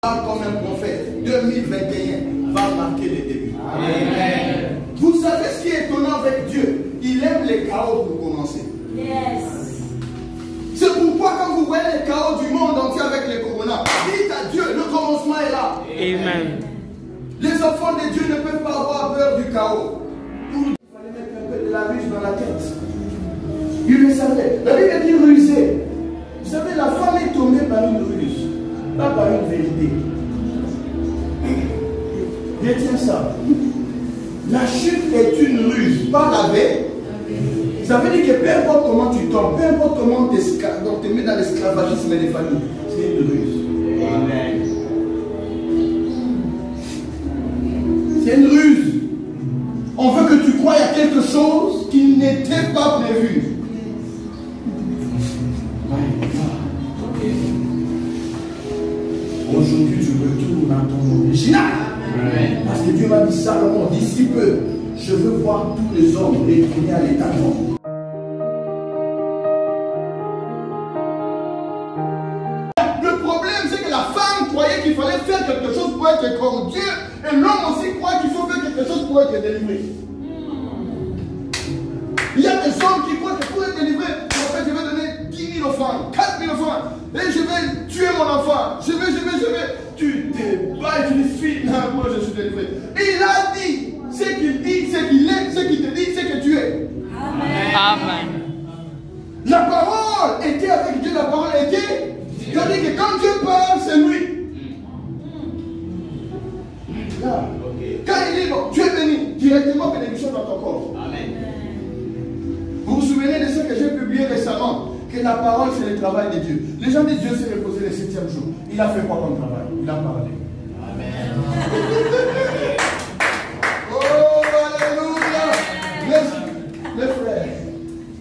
Comme un prophète, 2021 va marquer les débuts. Amen. Vous savez ce qui est étonnant avec Dieu? Il aime les chaos pour commencer. Yes. C'est pourquoi quand vous voyez les chaos du monde entier avec les corona, dites à Dieu, le commencement est là. Amen. Les enfants de Dieu ne peuvent pas avoir peur du chaos. Il fallait mettre un peu de la ruse dans la tête. Il le savait. La Bible dit rusé. Vous savez, la femme est tombée par une ruse, pas par une vérité. Retiens ça. La chute est une ruse, pas la veille. Ça veut dire que peu importe comment tu tombes, peu importe comment tu te mets dans l'esclavagisme des familles, c'est une ruse. Amen. C'est une ruse. On veut que tu croies à quelque chose qui n'était pas prévu. Aujourd'hui, tu retournes à ton original. Parce que Dieu m'a dit, Salomon, d'ici peu, je veux voir tous les hommes retourner à l'état d'homme. Le problème, c'est que la femme croyait qu'il fallait faire quelque chose pour être comme Dieu, et l'homme aussi croit qu'il faut faire quelque chose pour être délivré. Il y a des hommes qui croient que pour être délivré, en fait, je vais donner 10 000 offrandes, 4 000 offrandes, et je vais tuer mon enfant. Je vais. Tu te bats et tu dis, finalement, je suis délivré. Il a dit, ce qu'il dit, ce qu'il est, ce qu'il te dit, ce que tu es. Amen. Amen. La parole était avec Dieu, la parole était. C'est-à-dire que quand Dieu parle, c'est lui. Là. Quand il dit, bon, tu es béni, directement bénédiction dans ton corps. Amen. Vous vous souvenez de ce que j'ai publié récemment? Que la parole, c'est le travail de Dieu. Les gens de Dieu s'est reposé le 7e jour. Il a fait quoi comme travail? Il a parlé. Amen. Oh, alléluia! Les frères,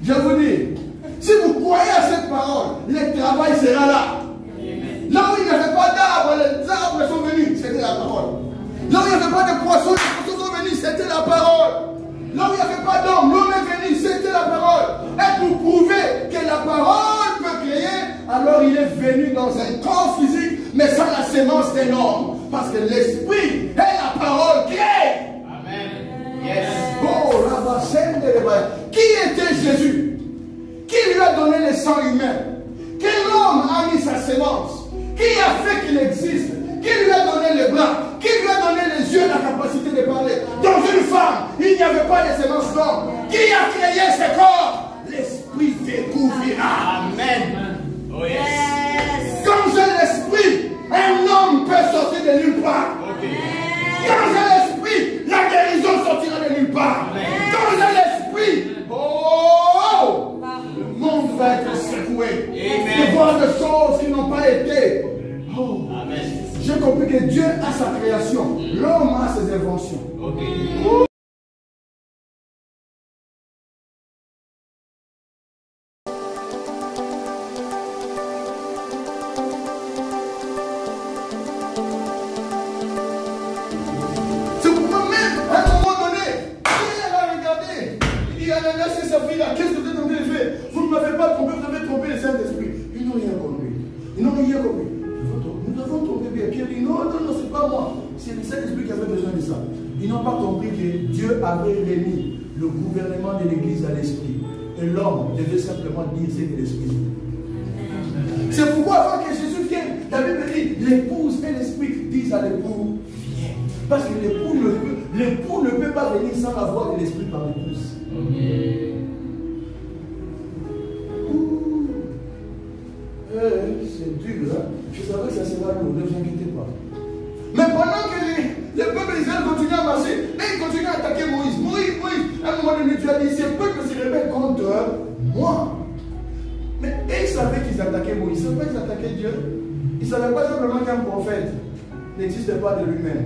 je vous dis, si vous croyez à cette parole, le travail sera là. Là où il n'y avait pas d'arbres, les arbres sont venus, c'était la parole. Là où il n'y avait pas de poissons, les poissons sont venus, c'était la parole. Là où il n'y avait pas d'homme, l'homme est venu, c'était la parole. Et pour prouver que la parole peut créer, alors il est venu dans un corps physique, mais sans la sémence d'un homme. Parce que l'esprit et la parole créent. Amen. Yes. Oh, la scène de l'évangile. Qui était Jésus? Qui lui a donné le sang humain? Quel homme a mis sa sémence? Qui a fait qu'il existe? Qui lui a donné les bras? Qui lui a donné les yeux, la capacité de parler? Dans une femme, il n'y avait pas de sémence d'homme. Qui a créé ce corps? L'esprit découvrira. Amen. Oh yes. Yes. Quand j'ai l'esprit, un homme peut sortir de nulle part. Ok. Quand j'ai l'esprit, la guérison sortira de nulle part. Quand j'ai l'esprit, oh, le monde va être secoué. Amen. De voir des choses qui n'ont pas été. Oh. Amen. J'ai compris que Dieu a sa création, l'homme a ses inventions. Ok. C'est pourquoi même, à un moment donné, elle a regardé. Il dit, Ananias, c'est sa fille là, qu'est-ce que vous êtes en train de faire? Vous ne m'avez pas trompé, vous avez trompé le Saint-Esprit. Ils n'ont rien compris. Ils n'ont rien compris. Nous avons trompé bien. Pierre dit, non, c'est pas moi. C'est le Saint-Esprit qui avait besoin de ça. Ils n'ont pas compris que Dieu avait remis le gouvernement de l'Église à l'Esprit. Et l'homme devait simplement dire ce que l'Esprit dit. C'est pourquoi avant que Jésus vienne, la Bible dit, l'épouse et l'Esprit disent à l'époux, viens. Parce que l'époux ne peut pas venir sans la voix de l'Esprit par l'épouse. C'est dur, hein? Je savais que ça sera lourd, ne vous inquiétez pas. Mais pendant que le peuple d'Israël continue à marcher, et il continue à attaquer Moïse. Moïse, à un moment donné, Dieu a dit, ce peuple se rebelle contre moi. Mais ils savaient qu'ils attaquaient Moïse, ils ne savaient pas qu'ils attaquaient Dieu. Ils ne savaient pas simplement qu'un prophète n'existe pas de lui-même.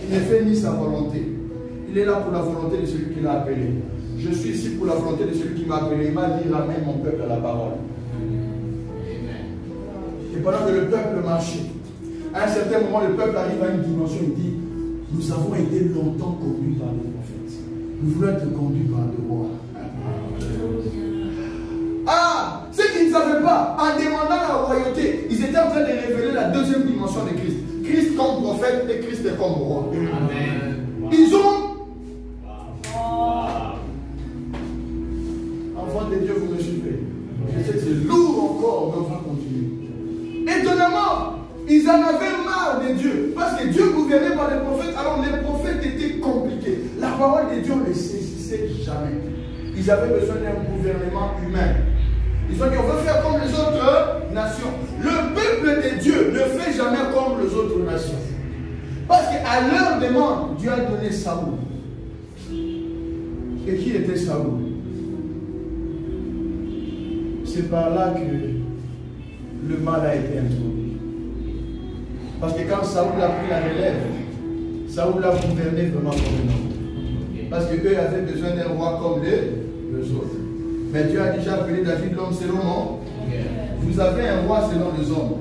Il ne fait ni sa volonté. Il est là pour la volonté de celui qui l'a appelé. Je suis ici pour la volonté de celui qui m'a appelé. Il m'a dit, ramène mon peuple à la parole. Et pendant que le peuple marchait, à un certain moment, le peuple arrive à une dimension, il dit, nous avons été longtemps conduits par les prophètes. Nous voulons être conduits par le roi. Ah, ceux qui ne savaient pas, en demandant la royauté, ils étaient en train de révéler la deuxième dimension de Christ. Christ comme prophète et Christ comme roi. Amen. Ils ont, Wow. enfants de Dieu, vous me suivez. Je sais que c'est lourd encore, mais on va continuer. Étonnamment, ils en avaient marre de Dieu. Parce que Dieu gouvernait par les prophètes. Alors les prophètes étaient compliqués. La parole de Dieu, on ne les saisissait jamais. Ils avaient besoin d'un gouvernement humain. Ils ont dit, on veut faire comme les autres nations. Le peuple de Dieu ne fait jamais comme les autres nations. Parce qu'à leur demande, Dieu a donné Saoul. Et qui était Saoul? C'est par là que le mal a été introduit. Parce que quand Saoul a pris la relève, Saoul a gouverné vraiment comme un homme. Parce qu'eux avaient besoin d'un roi comme les autres. Mais Dieu a déjà appelé David l'homme selon mon. Vous avez un roi selon les hommes.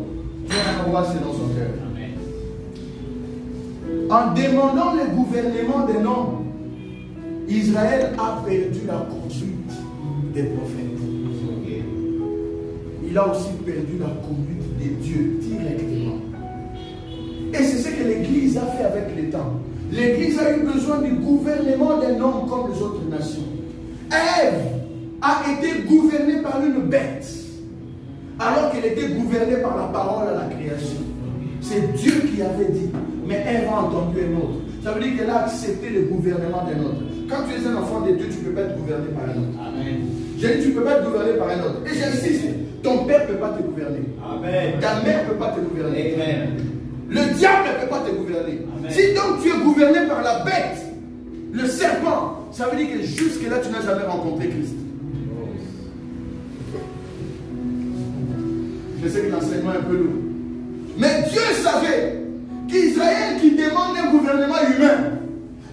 Dieu a un roi selon son cœur. En demandant le gouvernement d'un homme, Israël a perdu la conduite des prophètes. Il a aussi perdu la conduite de Dieu directement. Et c'est ce que l'Église a fait avec le temps. L'Église a eu besoin du gouvernement d'un homme comme les autres nations. Ève a été gouvernée par une bête, alors qu'elle était gouvernée par la parole à la création. C'est Dieu qui avait dit, mais Ève a entendu un autre. Ça veut dire qu'elle a accepté le gouvernement d'un autre. Quand tu es un enfant de Dieu, tu ne peux pas être gouverné par un autre. Amen. J'ai dit, tu ne peux pas être gouverné par un autre. Et j'insiste, ton père ne peut pas te gouverner. Amen. Ta mère ne peut pas te gouverner. Amen. Le diable ne peut pas te gouverner. Amen. Si donc tu es gouverné par la bête, le serpent, ça veut dire que jusque-là, tu n'as jamais rencontré Christ. Je sais que l'enseignement est un peu lourd. Mais Dieu savait qu'Israël qui demande un gouvernement humain,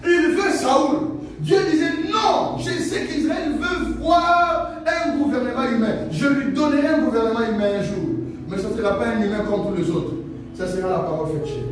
il veut Saoul. Dieu disait non, je sais qu'Israël veut voir un gouvernement humain. Je lui donnerai un gouvernement humain un jour. Mais ce ne sera pas un humain comme tous les autres. Ça sera la parole faite chez lui.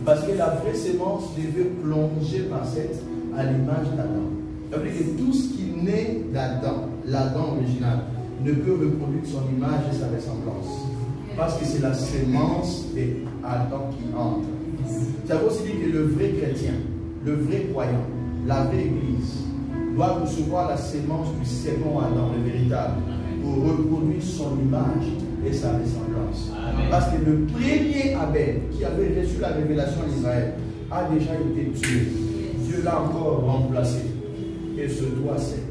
Parce que la vraie sémence devait plonger par cette à l'image d'Adam. Ça veut dire que tout ce qui naît d'Adam, l'Adam original, ne peut reproduire son image et sa ressemblance. Parce que c'est la sémence d'Adam qui entre. Ça veut aussi dire que le vrai chrétien, le vrai croyant, la vraie église, doit recevoir la sémence du second Adam, le véritable, pour reproduire son image et sa ressemblance. Amen. Parce que le premier Abel qui avait reçu la révélation d'Israël a déjà été tué. Dieu l'a encore remplacé. Et ce doit s'être.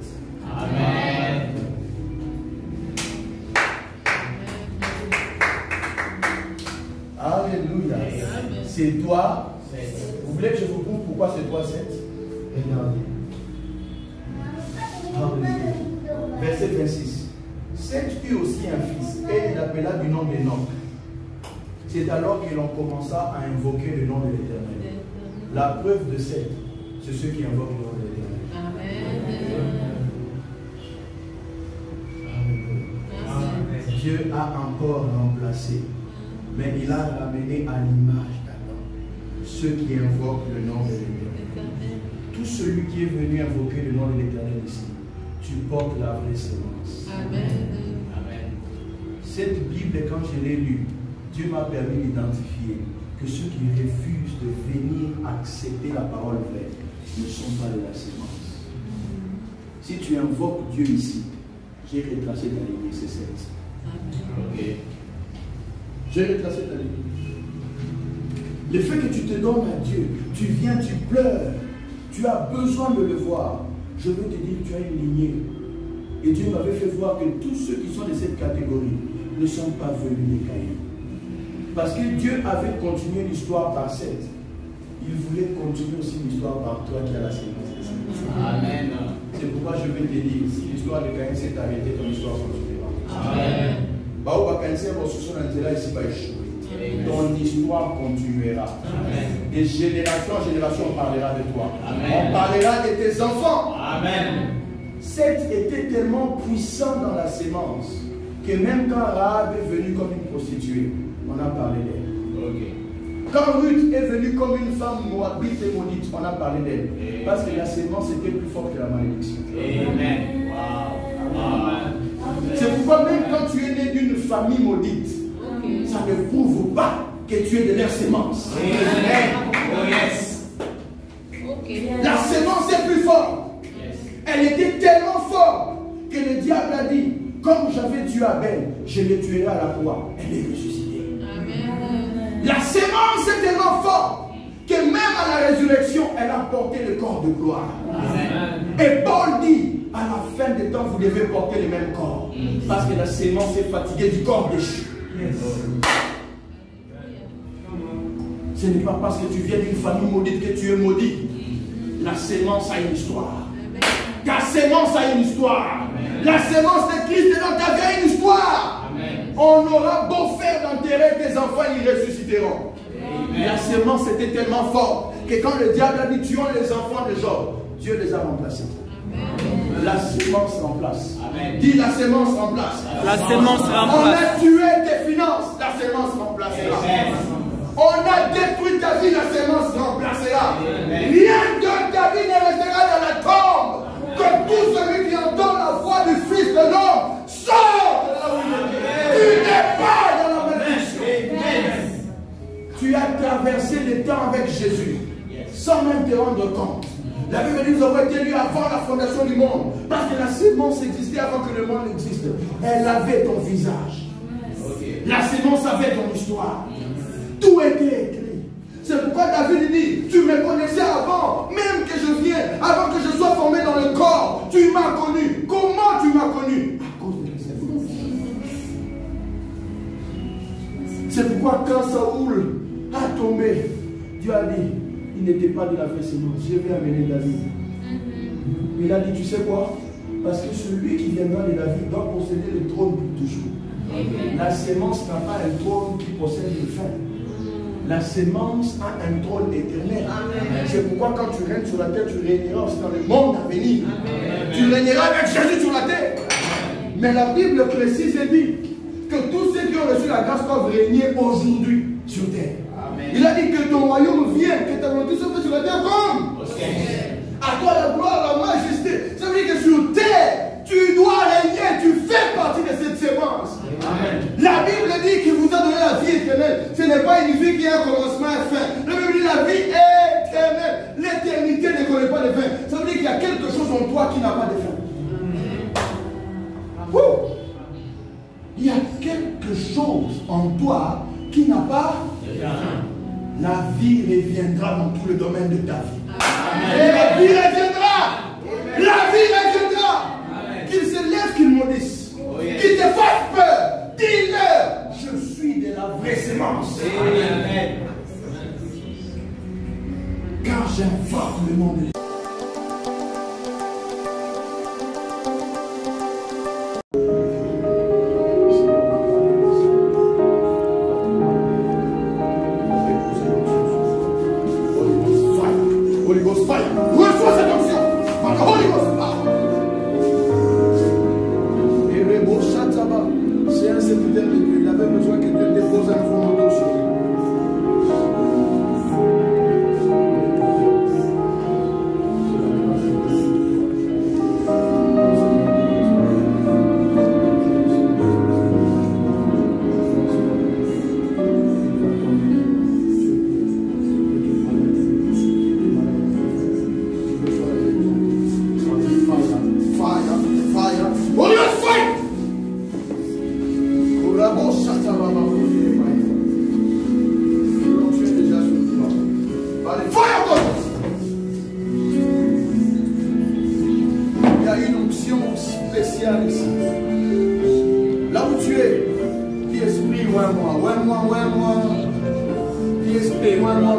Amen. Alléluia. C'est toi. Vous voulez que je vous prouve pourquoi c'est toi 7? Regardez. Alléluia. Verset 26. Seth eut aussi un fils, et il l'appela du nom d'Enoch. C'est alors que l'on commença à invoquer le nom de l'Éternel. La preuve de Seth, c'est ceux qui invoquent le nom de l'Éternel. Amen. Dieu a encore remplacé, mais il a ramené à l'image d'Adam ceux qui invoquent le nom de l'Éternel. Tout celui qui est venu invoquer le nom de l'Éternel ici, tu portes la vraie sémence. Amen. Cette Bible, quand je l'ai lue, Dieu m'a permis d'identifier que ceux qui refusent de venir accepter la parole vraie ne sont pas de la sémence. Si tu invoques Dieu ici, j'ai retracé ta lignée, c'est 7. Okay. J'ai retracé ta lignée. Le fait que tu te donnes à Dieu, tu viens, tu pleures, tu as besoin de le voir. Je veux te dire que tu as une lignée. Et Dieu m'avait fait voir que tous ceux qui sont de cette catégorie ne sont pas venus des Caïns. Parce que Dieu avait continué l'histoire par 7. Il voulait continuer aussi l'histoire par toi qui as la sémence de 7. Amen. C'est pourquoi je vais te dire, si l'histoire de Caïn s'est arrêtée, ton histoire continuera. Amen. Ton histoire continuera. Amen. De génération en génération, on parlera de toi. Amen. On parlera de tes enfants. Amen. Seth était tellement puissant dans la sémence que même quand Rahab est venue comme une prostituée, on a parlé d'elle. Okay. Quand Ruth est venue comme une femme moabite et maudite, on a parlé d'elle. Amen. Parce que la sémence était plus forte que la malédiction. Amen. Wow. famille maudite, ça ne prouve pas que tu es de leur sémence. Oh yes. La sémence est plus forte. Elle était tellement forte que le diable a dit, comme j'avais tué Abel, je le tuerai à la croix. Elle est ressuscitée. Amen. La sémence est tellement forte que même à la résurrection, elle a porté le corps de gloire. Amen. Et Paul dit, à la fin des temps, vous devez porter le même corps. Parce que la sémence est fatiguée du corps déchu. Ce n'est pas parce que tu viens d'une famille maudite que tu es maudit. La sémence a une histoire. Ta sémence a une histoire. La sémence de Christ est dans ta vie a une histoire. Amen. On aura beau faire d'enterrer tes enfants, ils ressusciteront. Amen. La sémence était tellement forte que quand le diable a dit tuons les enfants de Job, Dieu les a remplacés. Amen. La sémence remplace. Amen. Dis la sémence remplace. La sémence remplace. On a tué tes finances, la sémence remplacera. Amen. On a détruit ta vie, la sémence remplacera. Amen. Rien de ta vie ne restera dans la tombe. Que tout celui qui entend la voix du Fils de l'homme sorte de la vie. Tu n'es pas dans la malédiction. Tu as traversé le temps avec Jésus sans même te rendre compte. La Bible dit nous avons été élus avant la fondation du monde. Parce que la sémence existait avant que le monde existe. Elle avait ton visage. La sémence avait ton histoire. Tout était écrit. C'est pourquoi David dit, tu me connaissais avant, même que je viens, avant que je sois formé dans le corps, tu m'as connu. Comment tu m'as connu? À cause de la sémence. C'est pourquoi quand Saoul a tombé, Dieu a dit, il n'était pas de la vraie sémence, je vais amener David. Il a dit, tu sais quoi? Parce que celui qui viendra de David doit posséder le trône pour toujours. La sémence n'a pas un trône qui possède le fin. La sémence a un trône éternel. C'est pourquoi quand tu règnes sur la terre, tu régneras aussi dans le monde à venir. Amen. Tu régneras avec Jésus sur la terre. Amen. Mais la Bible précise et dit que tous ceux qui ont reçu la grâce doivent régner aujourd'hui sur terre. Amen. Il a dit que ton royaume vienne, que ta volonté soit faite sur la terre comme à toi la gloire, la majesté. Ça veut dire que sur terre, tu dois régner, tu fais partie de cette sémence. Amen. La Bible dit qu'il vous a donné la vie éternelle. Ce n'est pas une vie qui a un commencement et une fin. La Bible dit la vie éternelle. L'éternité ne connaît pas de fin. Ça veut dire qu'il y a quelque chose en toi qui n'a pas de fin. Il y a quelque chose en toi qui n'a pas de fin. La vie reviendra dans tout le domaine de ta vie. Amen. Et la vie reviendra. Amen. La vie reviendra. Qu'il se lève, qu'il maudisse. Qu'il te fasse peur. Dis-leur, je suis de la vraie sémence. Amen. Car j'invoque le nom de Dieu. Holy Ghost fire. Reçois cette onction. Par le Holy Ghost power. C'est un serviteur de Dieu. Il avait besoin que Dieu dépose un fond manteau sur lui. Dis esprit, ouais moi. Dis esprit, ouais moi.